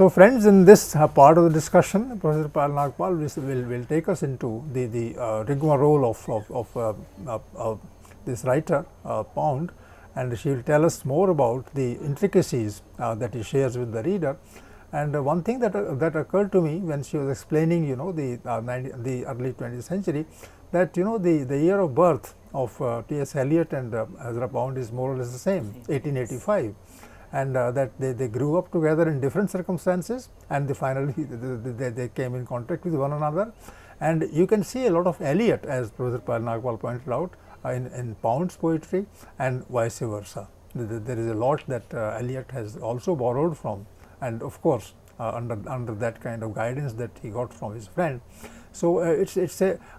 So friends, in this part of the discussion, Professor Payal Nagpal will take us into the rigmarole of this writer Pound, and she will tell us more about the intricacies that he shares with the reader. And one thing that occurred to me when she was explaining, the early 20th century, that the year of birth of T.S. Eliot and Ezra Pound is more or less the same, 1885. And that they grew up together in different circumstances, and finally they came in contact with one another. And you can see a lot of Eliot, as Professor Payal Nagpal pointed out, in Pound's poetry, and vice versa. There is a lot that Eliot has also borrowed from, and of course under that kind of guidance that he got from his friend. So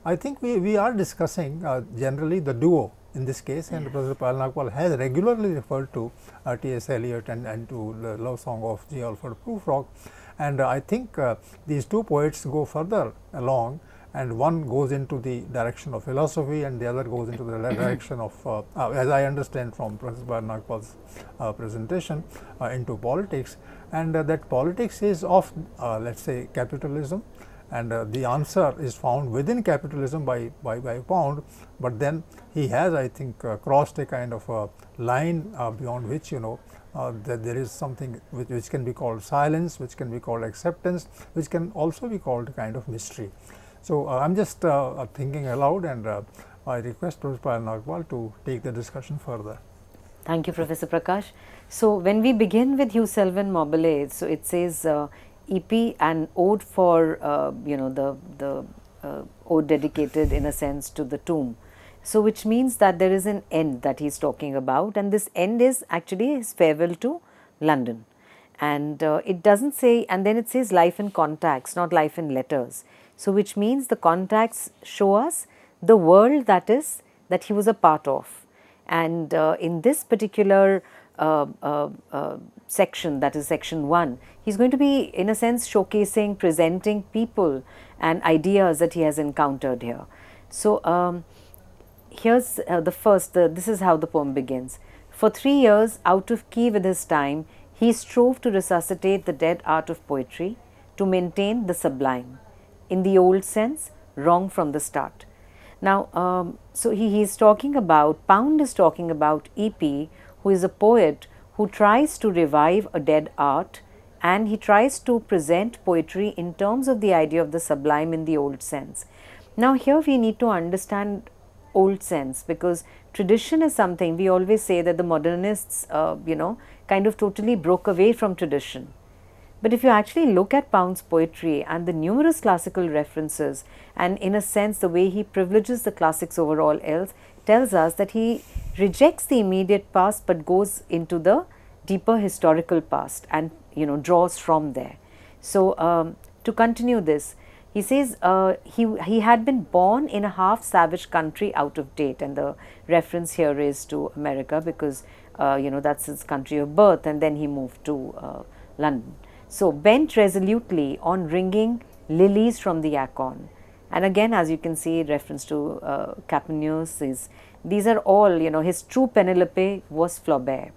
I think we are discussing generally the duo in this case, and Professor Payal Nagpal has regularly referred to T.S. Eliot and to the love song of G. Alfred Prufrock. And I think these two poets go further along, and one goes into the direction of philosophy and the other goes into the direction of, as I understand from Professor Payal Nagpal's presentation, into politics. And that politics is of let us say capitalism, and the answer is found within capitalism by Pound, but then he has, I think, crossed a kind of a line beyond which that there is something which can be called silence, which can be called acceptance, which can also be called a kind of mystery. So I am just thinking aloud, and I request Professor Payal Nagpal to take the discussion further. Thank you, Professor Prakash. So when we begin with Hugh Selwyn Mauberley, so it says EP, an ode for the ode dedicated in a sense to the tomb. So which means that there is an end that he is talking about, and this end is actually his farewell to London. And it doesn't say, and then it says life in contacts, not life in letters. So which means the contacts show us the world that he was a part of. And in this particular section, that is section 1, he is going to be in a sense showcasing, presenting people and ideas that he has encountered here. So here's this is how the poem begins. For 3 years, out of key with his time, he strove to resuscitate the dead art of poetry, to maintain the sublime. In the old sense, wrong from the start. Now, so he is talking about, Pound is talking about EP, who is a poet who tries to revive a dead art, and he tries to present poetry in terms of the idea of the sublime in the old sense. Now, here we need to understand old sense, because tradition is something, we always say that the modernists, kind of totally broke away from tradition. But if you actually look at Pound's poetry and the numerous classical references, and in a sense the way he privileges the classics over all else, tells us that he rejects the immediate past but goes into the deeper historical past and draws from there. So to continue this, he says he had been born in a half savage country out of date, and the reference here is to America because that's his country of birth, and then he moved to London. So bent resolutely on wringing lilies from the acorn. And again, as you can see, reference to Capaneus, these are all, his true Penelope was Flaubert.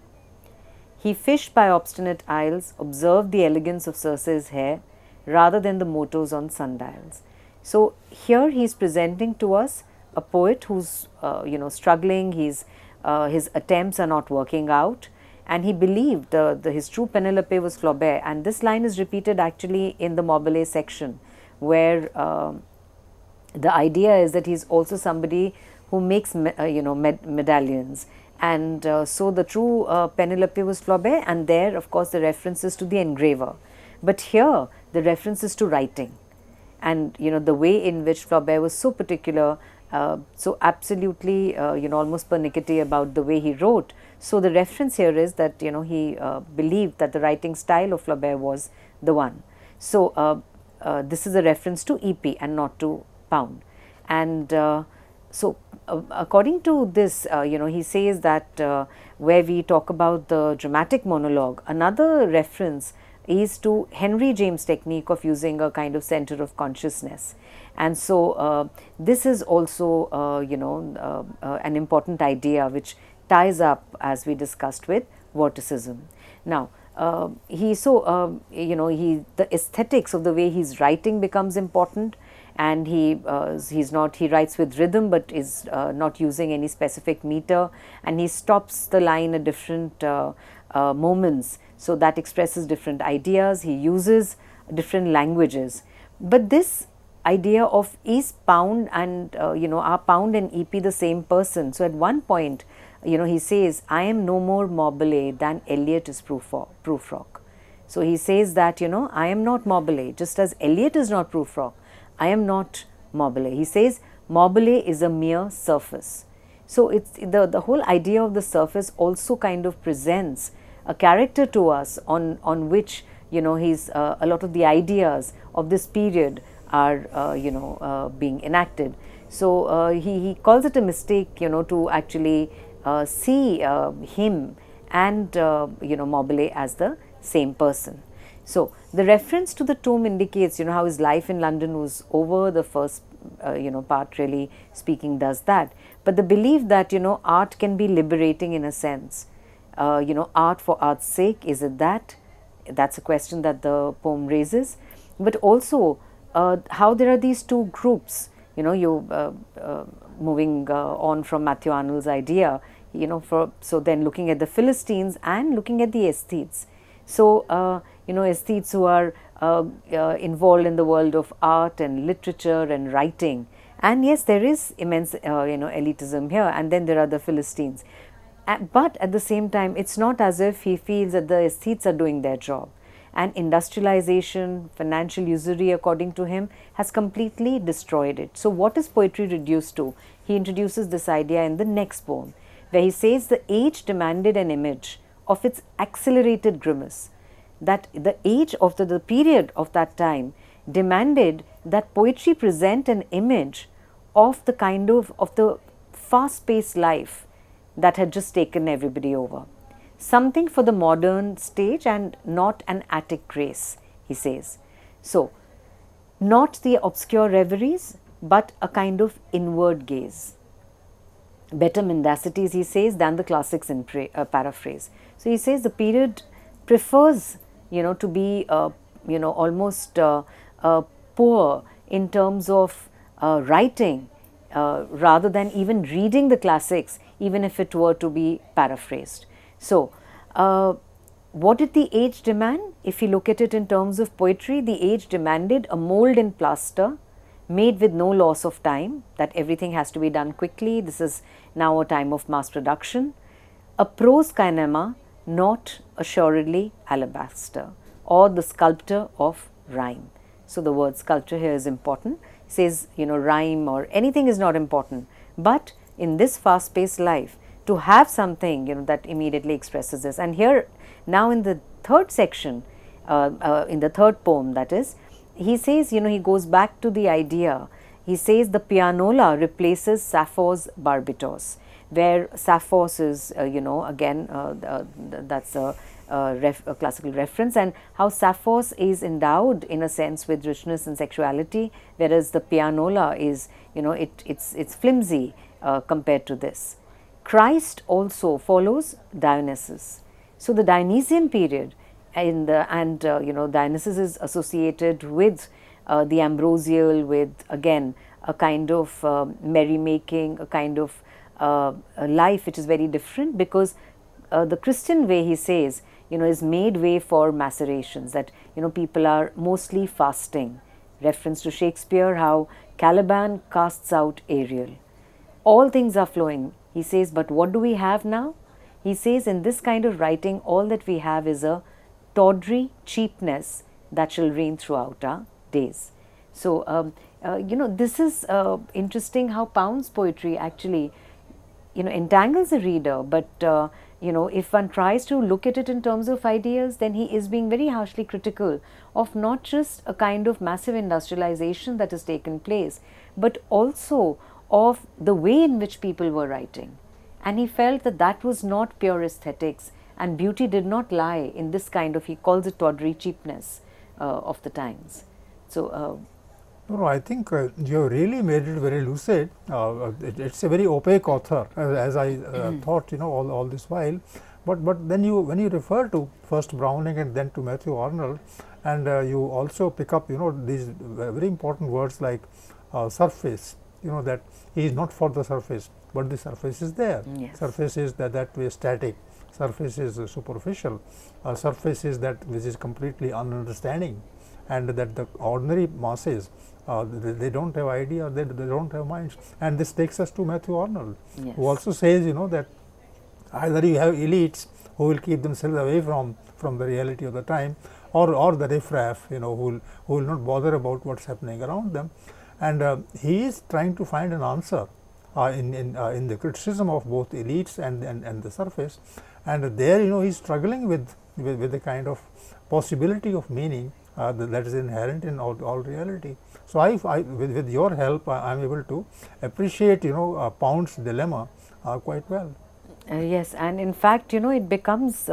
He fished by obstinate isles, observed the elegance of Circe's hair, rather than the mottos on sundials. So here he is presenting to us a poet who's, struggling, his attempts are not working out, and he believed his true Penelope was Flaubert. And this line is repeated actually in the Mauberley section, where the idea is that he's also somebody who makes medallions, and so the true Penelope was Flaubert, and there of course the references to the engraver. But here the references to writing, and the way in which Flaubert was so particular, so absolutely almost pernickety about the way he wrote. So the reference here is that he believed that the writing style of Flaubert was the one. So this is a reference to EP and not to Pound. And so according to this, he says that where we talk about the dramatic monologue, another reference is to Henry James' technique of using a kind of center of consciousness. And so this is also an important idea which ties up, as we discussed, with vorticism. Now the aesthetics of the way he's writing becomes important, and he writes with rhythm but is not using any specific meter, and he stops the line at different moments, so that expresses different ideas. He uses different languages, but this idea of is Pound and are Pound and EP the same person? So at one point, he says, I am no more Mauberley than Eliot is Prufrock. So he says that, I am not Mauberley, just as Eliot is not Prufrock, I am not Mauberley. He says Mauberley is a mere surface. So it's the whole idea of the surface also kind of presents a character to us on which he's a lot of the ideas of this period are being enacted. So he calls it a mistake to actually see him and Mauberley as the same person. So the reference to the tomb indicates how his life in London was over. The first part really speaking does that, but the belief that art can be liberating in a sense, art for art's sake, is it that? That's a question that the poem raises. But also how there are these two groups, moving on from Matthew Arnold's idea, so then looking at the Philistines and looking at the aesthetes. So aesthetes who are involved in the world of art and literature and writing, and yes, there is immense elitism here, and then there are the Philistines. But at the same time, it's not as if he feels that the aesthetes are doing their job. And industrialization, financial usury, according to him, has completely destroyed it. So what is poetry reduced to? He introduces this idea in the next poem, where he says the age demanded an image of its accelerated grimace. That the age of the period of that time demanded that poetry present an image of the kind of the fast-paced life that had just taken everybody over. Something for the modern stage and not an attic grace, he says. So, not the obscure reveries, but a kind of inward gaze. Better mendacities, he says, than the classics in paraphrase. So, he says the period prefers, to be, almost poor in terms of writing, rather than even reading the classics, even if it were to be paraphrased. So, what did the age demand? If you look at it in terms of poetry, the age demanded a mold and plaster made with no loss of time, that everything has to be done quickly. This is now a time of mass production. A prose kinema, not assuredly alabaster, or the sculptor of rhyme. So, the word sculpture here is important. It says, rhyme or anything is not important, but in this fast-paced life, to have something that immediately expresses this. And here now in the third section, in the third poem, that is, he says, he goes back to the idea. He says the pianola replaces Sappho's barbitos, where Sappho's is again that's a classical reference, and how Sappho's is endowed in a sense with richness and sexuality, whereas the pianola is it's flimsy compared to this. Christ also follows Dionysus. So the Dionysian period Dionysus is associated with the ambrosial, with again a kind of merrymaking, a kind of a life which is very different, because the Christian way, he says, is made way for macerations, that people are mostly fasting. Reference to Shakespeare, how Caliban casts out Ariel. All things are flowing. He says, but what do we have now? He says, in this kind of writing, all that we have is a tawdry cheapness that shall reign throughout our days. So, this is interesting how Pound's poetry actually, entangles the reader, but, if one tries to look at it in terms of ideas, then he is being very harshly critical of not just a kind of massive industrialization that has taken place, but also of the way in which people were writing. And he felt that that was not pure aesthetics, and beauty did not lie in this kind of, he calls it tawdry cheapness of the times. So, no, I think you have really made it very lucid. It's a very opaque author, as I thought, all this while. But then when you refer to first Browning and then to Matthew Arnold, and you also pick up these very important words like surface, that he is not for the surface, but the surface is there. Yes. Surface is that way static, surface is superficial, surface is that which is completely ununderstanding, and that the ordinary masses they don't have idea, they don't have minds. And this takes us to Matthew Arnold, Yes. who also says that either you have elites who will keep themselves away from the reality of the time, or the riffraff, who will not bother about what's happening around them. And he is trying to find an answer in the criticism of both elites and the surface. And there he's struggling with the kind of possibility of meaning that is inherent in all reality. So with your help, I am able to appreciate Pound's dilemma quite well. Yes, and in fact, it becomes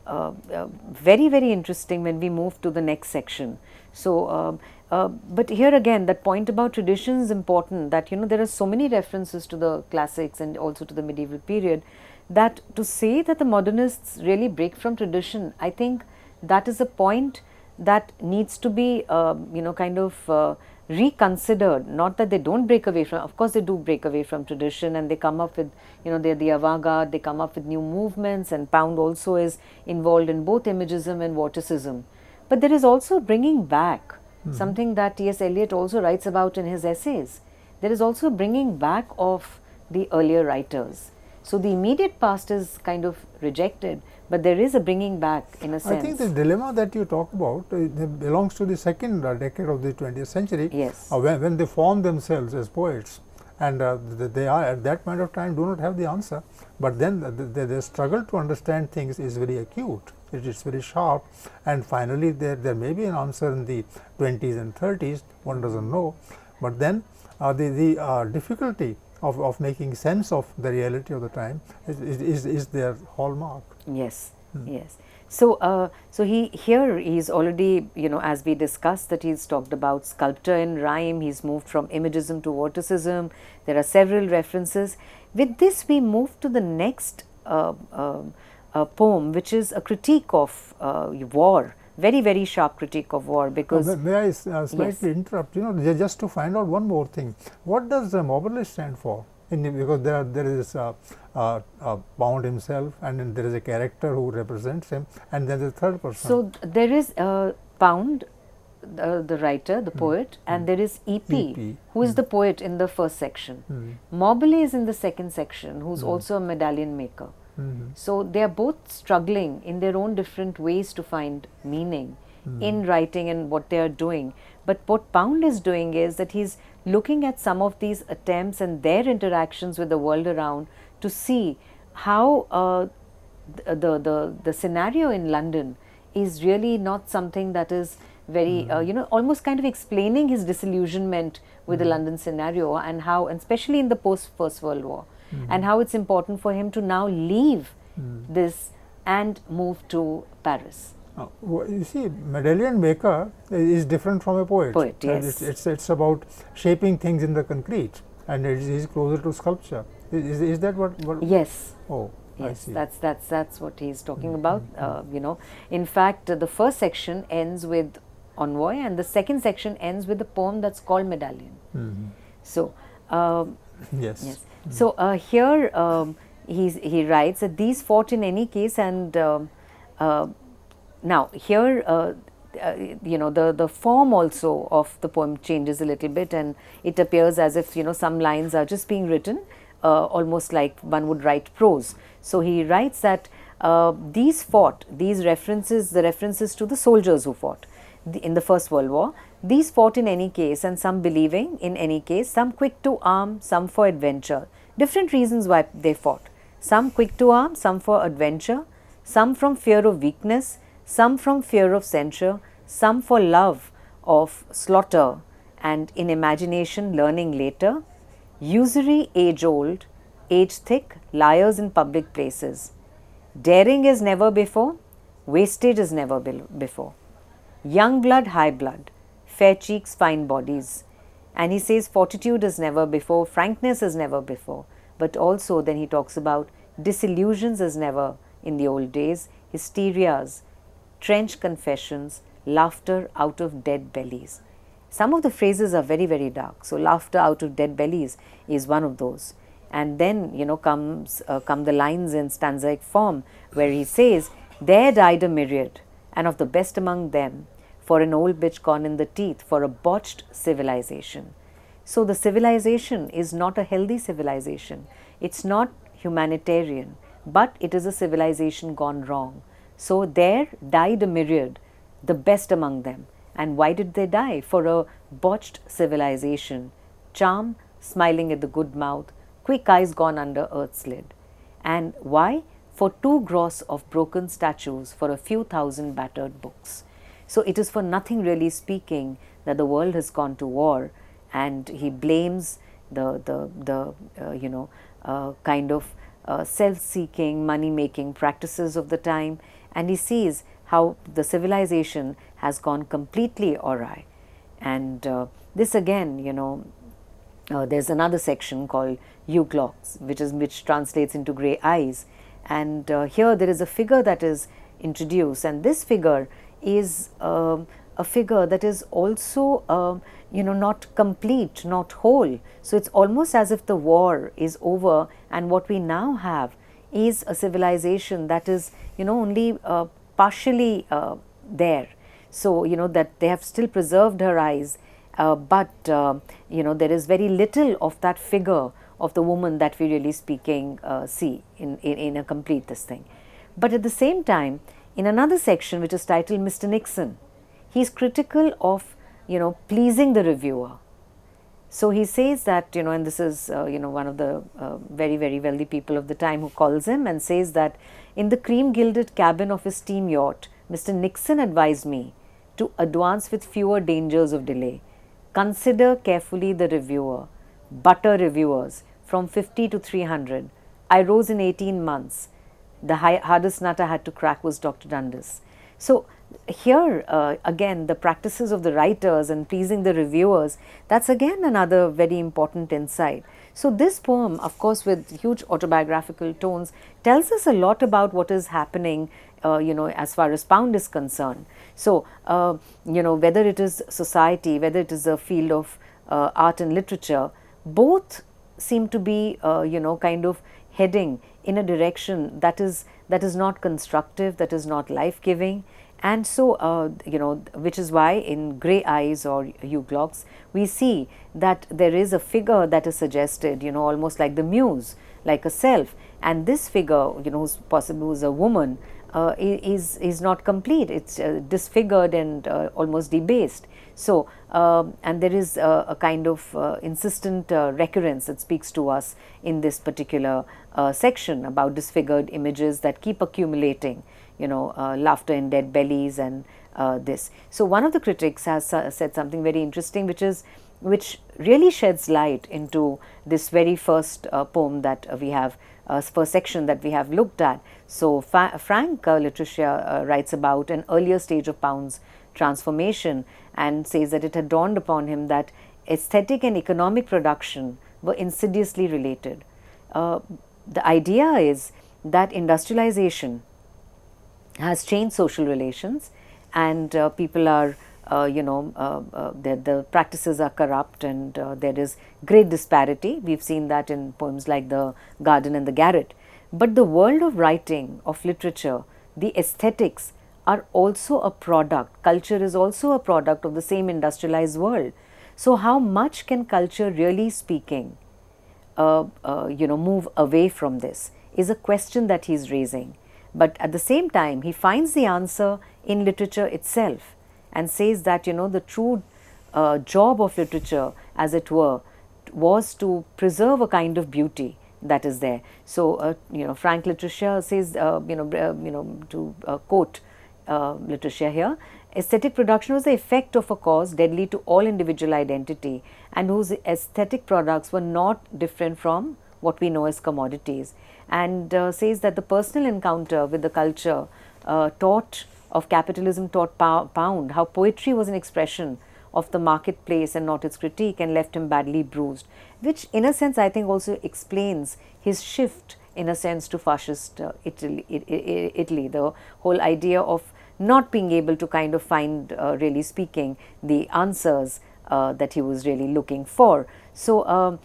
very, very interesting when we move to the next section. So, but here again, that point about tradition is important, that there are so many references to the classics and also to the medieval period, that to say that the modernists really break from tradition, I think that is a point that needs to be kind of reconsidered. Not that they don't break away from, of course they do break away from tradition, and they come up with, they're the avant-garde, they come up with new movements, and Pound also is involved in both imagism and vorticism. But there is also bringing back something that T.S. Eliot also writes about in his essays. There is also bringing back of the earlier writers. So the immediate past is kind of rejected, but there is a bringing back in a sense. I think the dilemma that you talk about belongs to the second decade of the 20th century. Yes. When they form themselves as poets, and they are at that point of time do not have the answer, but then the struggle to understand things is very acute. It is very sharp, and finally there may be an answer in the 20s and 30s. One doesn't know, but then the difficulty of making sense of the reality of the time is their hallmark. Yes, yes. So, he's already, as we discussed, that he's talked about sculpture in rhyme. He's moved from imagism to vorticism. There are several references. With this, we move to the next poem, which is a critique of war. Very, very sharp critique of war, because may I slightly interrupt? Just to find out one more thing. What does Mauberley stand for? Because there is Pound himself, and then there is a character who represents him, and then the third person. So there is Pound, the writer, the poet, and there is E.P., who is the poet in the first section. Mauberley is in the second section, who's also a medallion maker. So they are both struggling in their own different ways to find meaning in writing and what they are doing. But what Pound is doing is that he's looking at some of these attempts and their interactions with the world around to see how the scenario in London is really not something that is very, almost kind of explaining his disillusionment with the London scenario, and how, and especially in the post-First World War, and how it's important for him to now leave this and move to Paris. You see, medallion maker is different from a poet. Yes. It's about shaping things in the concrete, and it is closer to sculpture. Is that what? Yes. Oh, yes, I see. that's what he's talking about. In fact, the first section ends with Envoy, and the second section ends with a poem that's called Medallion. So, yes. So here he writes that these fought in any case, and now here the form also of the poem changes a little bit, and it appears as if some lines are just being written almost like one would write prose. So he writes that these fought, these references, the references to the soldiers who fought in the First World War, these fought in any case, and some believing in any case, some quick to arm, some for adventure. Different reasons why they fought. Some quick to arm, some for adventure, some from fear of weakness, some from fear of censure, some for love of slaughter, and in imagination learning later. Usury age old, age thick, liars in public places. Daring is never before, wastage is never before. Young blood, high blood, fair cheeks, fine bodies. And he says fortitude is never before, frankness is never before. But also then he talks about disillusions is never in the old days, hysterias, trench confessions, laughter out of dead bellies. Some of the phrases are very, very dark. So, laughter out of dead bellies is one of those. And then, come the lines in stanzaic form where he says, there died a myriad, and of the best among them, for an old bitch gone in the teeth, for a botched civilization. So, the civilization is not a healthy civilization. It's not humanitarian, but it is a civilization gone wrong. So, there died a myriad, the best among them. And why did they die? For a botched civilization, charm smiling at the good mouth, quick eyes gone under earth's lid. And why? For 2 gross of broken statues, for a few thousand battered books. So it is for nothing really speaking that the world has gone to war, and he blames the kind of self-seeking, money-making practices of the time, and he sees how the civilization has gone completely awry. And this again, there's another section called Euglocks, which translates into grey eyes. And here there is a figure that is introduced, and this figure is a figure that is also not complete, not whole. So it's almost as if the war is over, and what we now have is a civilization that is only partially there. So that they have still preserved her eyes, but there is very little of that figure of the woman that we really speaking see in a complete this thing. But at the same time, in another section which is titled Mr. Nixon, he is critical of pleasing the reviewer. So he says that and this is one of the very, very wealthy people of the time who calls him and says that in the cream gilded cabin of his steam yacht, Mr. Nixon advised me to advance with fewer dangers of delay. Consider carefully the reviewer, butter reviewers from 50 to 300. I rose in 18 months. The hardest nut I had to crack was Dr. Dundas. So here again, the practices of the writers and pleasing the reviewers, that's again another very important insight. So this poem, of course, with huge autobiographical tones, tells us a lot about what is happening as far as Pound is concerned. So whether it is society, whether it is a field of art and literature, both seem to be kind of heading in a direction that is not constructive, that is not life-giving. And so, which is why in Grey Eyes or Euglocks, we see that there is a figure that is suggested, almost like the muse, like a self. And this figure, who's possibly who's a woman, is not complete. It's disfigured and almost debased. So, and there is a kind of insistent recurrence that speaks to us in this particular section about disfigured images that keep accumulating. Laughter in dead bellies and this. So one of the critics has said something very interesting, which really sheds light into this very first poem that we have, first section that we have looked at. So Frank Literature writes about an earlier stage of Pound's transformation and says that it had dawned upon him that aesthetic and economic production were insidiously related. The idea is that industrialization has changed social relations, and people are the practices are corrupt, and there is great disparity. We've seen that in poems like The Garden and the Garret. But the world of writing, of literature, the aesthetics are also a product. Culture is also a product of the same industrialized world. So how much can culture, really speaking, move away from this is a question that he's raising. But at the same time, he finds the answer in literature itself and says that the true job of literature, as it were, was to preserve a kind of beauty that is there. So Frank Literature says, to quote Literature here, aesthetic production was the effect of a cause deadly to all individual identity, and whose aesthetic products were not different from what we know as commodities, and says that the personal encounter with the culture of capitalism taught Pound how poetry was an expression of the marketplace and not its critique, and left him badly bruised, which in a sense I think also explains his shift in a sense to fascist Italy. The whole idea of not being able to kind of find, really speaking, the answers that he was really looking for. So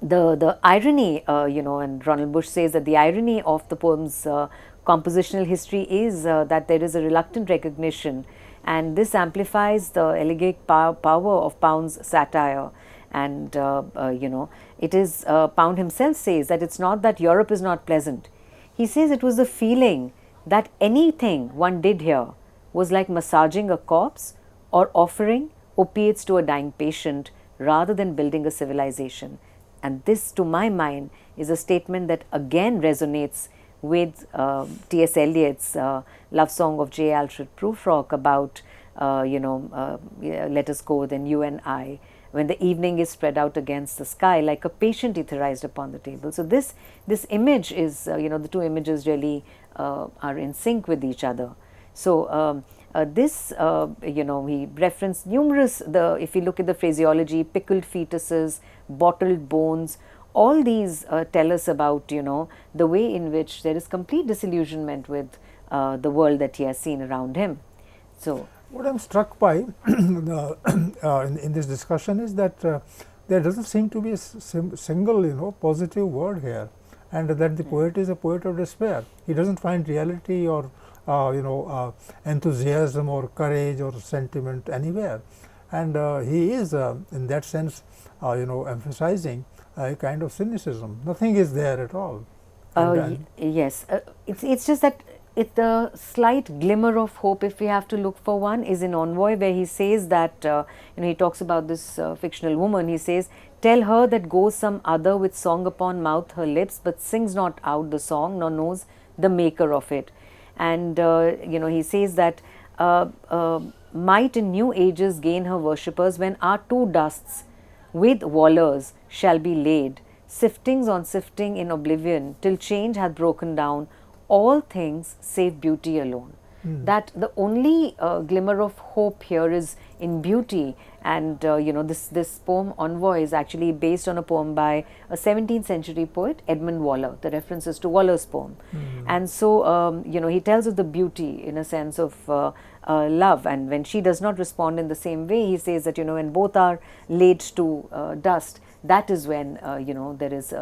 the irony, and Ronald Bush says that the irony of the poem's compositional history is that there is a reluctant recognition, and this amplifies the elegiac power of Pound's satire. And it is, Pound himself says that it's not that Europe is not pleasant. He says it was the feeling that anything one did here was like massaging a corpse or offering opiates to a dying patient rather than building a civilization. And this, to my mind, is a statement that again resonates with T.S. Eliot's love song of J. Alfred Prufrock about, let us go, then you and I, when the evening is spread out against the sky like a patient etherized upon the table. So this image is, the two images really are in sync with each other. So he referenced numerous, if you look at the phraseology, pickled fetuses, bottled bones, all these tell us about, the way in which there is complete disillusionment with the world that he has seen around him. So what I'm struck by in this discussion is that there doesn't seem to be a single, positive word here, and that the poet is a poet of despair. He doesn't find reality or enthusiasm or courage or sentiment anywhere, and he is in that sense emphasizing a kind of cynicism. Nothing is there at all. Yes, it's just that the slight glimmer of hope, if we have to look for one, is in Envoy, where he says that he talks about this fictional woman. He says, "Tell her that goes some other with song upon mouth her lips, but sings not out the song, nor knows the maker of it." And he says that might in new ages gain her worshippers when our two dusts with wallers shall be laid, siftings on sifting in oblivion, till change hath broken down all things save beauty alone. That the only glimmer of hope here is in beauty. And this poem Envoy is actually based on a poem by a 17th century poet, Edmund Waller. The reference is to Waller's poem. And so he tells of the beauty in a sense of love, and when she does not respond in the same way, he says that when both are laid to dust, that is when there is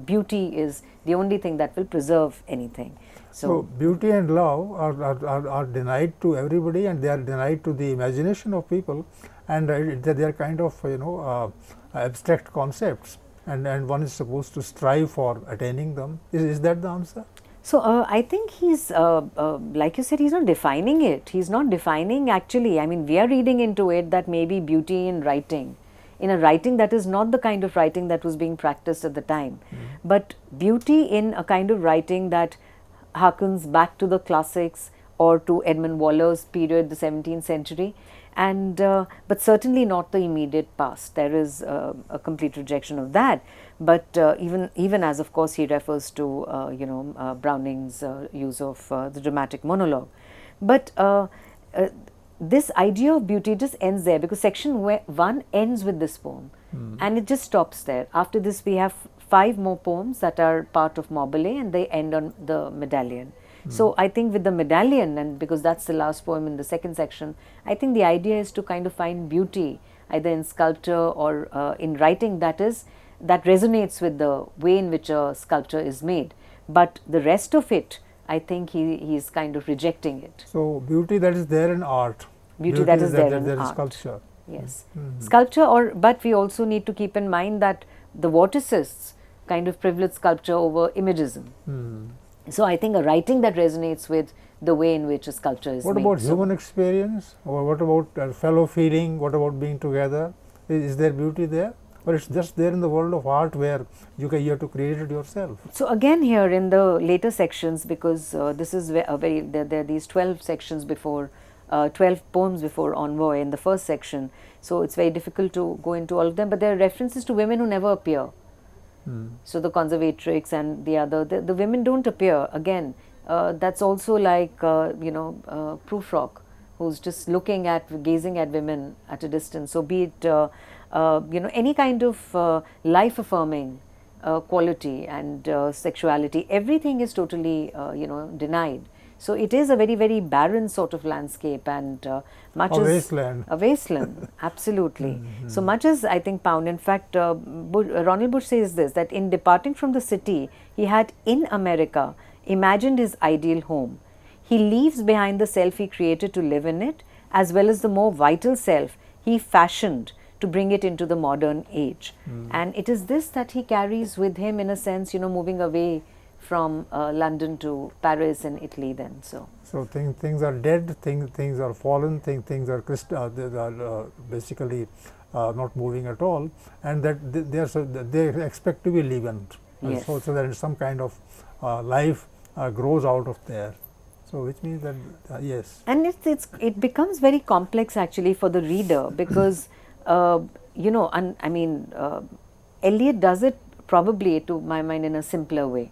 beauty is the only thing that will preserve anything. So beauty and love are denied to everybody, and they are denied to the imagination of people, and they are kind of abstract concepts, and one is supposed to strive for attaining them. Is that the answer? So I think he's like you said, he's not defining it. He's not defining actually. I mean, we are reading into it that maybe beauty in writing, in a writing that is not the kind of writing that was being practiced at the time, but beauty in a kind of writing that harkens back to the classics or to Edmund Waller's period, the 17th century, and but certainly not the immediate past. There is a complete rejection of that. But even as, of course, he refers to Browning's use of the dramatic monologue. But this idea of beauty just ends there, because section 1 ends with this poem, and it just stops there. After this, we have 5 more poems that are part of Mauberley, and they end on the medallion. So I think with the medallion, and because that's the last poem in the second section, I think the idea is to kind of find beauty either in sculpture or in writing that resonates with the way in which a sculpture is made. But the rest of it, I think he is kind of rejecting it. So beauty that is there in art. Beauty that is there in art. Sculpture. Yes. Sculpture, but we also need to keep in mind that the vorticists kind of privilege sculpture over imagism. So I think a writing that resonates with the way in which a sculpture is What made. about human experience, or what about fellow feeling? What about being together? Is there beauty there, or it's just there in the world of art where you have to create it yourself? So again, here in the later sections, because this is there are these 12 sections before, 12 poems before Envoy in the first section. So it's very difficult to go into all of them. But there are references to women who never appear. So the conservatrix and the other, the women don't appear. Again, that's also like Prufrock, who's just gazing at women at a distance. So be it any kind of life affirming quality and sexuality, everything is totally, denied. So it is a very, very barren sort of landscape, and much A as wasteland. a wasteland, absolutely. So much as I think Pound, in fact, Ronald Bush says this, that in departing from the city, he had in America imagined his ideal home. He leaves behind the self he created to live in it, as well as the more vital self he fashioned to bring it into the modern age. And it is this that he carries with him, in a sense, moving away from London to Paris and Italy then. So things are dead, things are fallen, things are they are basically not moving at all, and that they expect to be leavened. Yes. So that some kind of life grows out of there. So which means that yes. And it becomes very complex actually for the reader, because Eliot does it probably, to my mind, in a simpler way,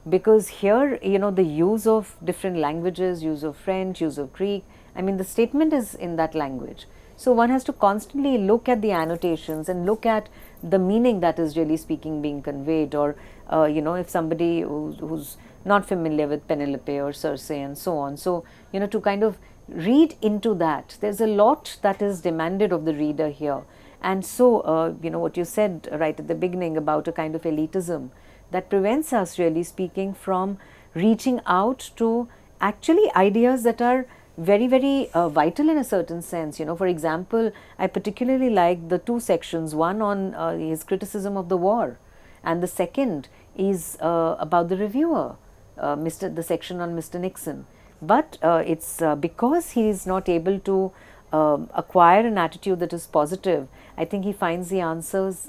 because here the use of different languages, use of French, use of Greek, the statement is in that language. So one has to constantly look at the annotations and look at the meaning that is really being conveyed, or if somebody who's not familiar with Penelope or Circe and so on. So to kind of read into that, there's a lot that is demanded of the reader here. And so what you said right at the beginning about a kind of elitism that prevents us, really speaking, from reaching out to actually ideas that are very, very vital in a certain sense. For example, I particularly like the two sections, one on his criticism of the war, and the second is about the reviewer, the section on Mr. Nixon. But it's because he is not able to acquire an attitude that is positive, I think he finds the answers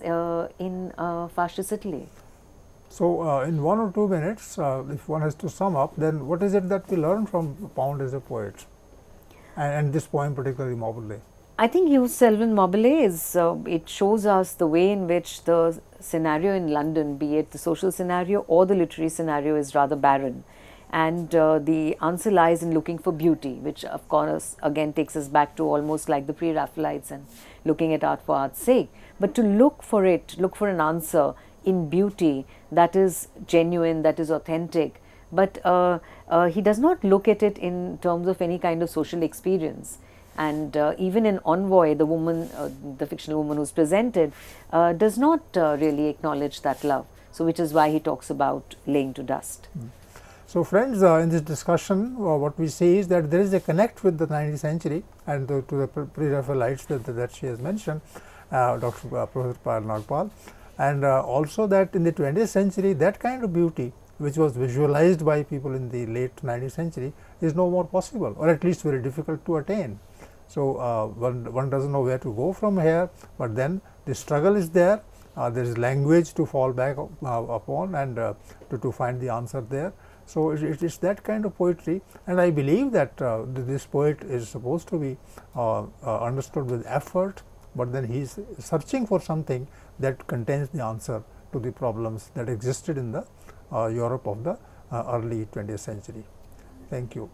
in fascist Italy. So in 1 or 2 minutes, if one has to sum up, then what is it that we learn from Pound as a poet, and this poem particularly, Mauberley? I think Selwyn Mauberley is, it shows us the way in which the scenario in London, be it the social scenario or the literary scenario, is rather barren. And the answer lies in looking for beauty, which of course again takes us back to almost like the pre-Raphaelites and looking at art for art's sake. But to look for an answer in beauty that is genuine, that is authentic. But he does not look at it in terms of any kind of social experience. And even in Envoy, the woman, the fictional woman who's presented, does not really acknowledge that love. So which is why he talks about laying to dust. So friends, in this discussion, what we see is that there is a connect with the 19th century and to the pre-Raphaelites that she has mentioned, Professor Payal Nagpal, and also that in the 20th century, that kind of beauty which was visualized by people in the late 19th century is no more possible, or at least very difficult to attain. So one doesn't know where to go from here, but then the struggle is there. There is language to fall back upon and to find the answer there. So it is that kind of poetry, and I believe that this poet is supposed to be understood with effort, but then he is searching for something that contains the answer to the problems that existed in the Europe of the early 20th century. Thank you.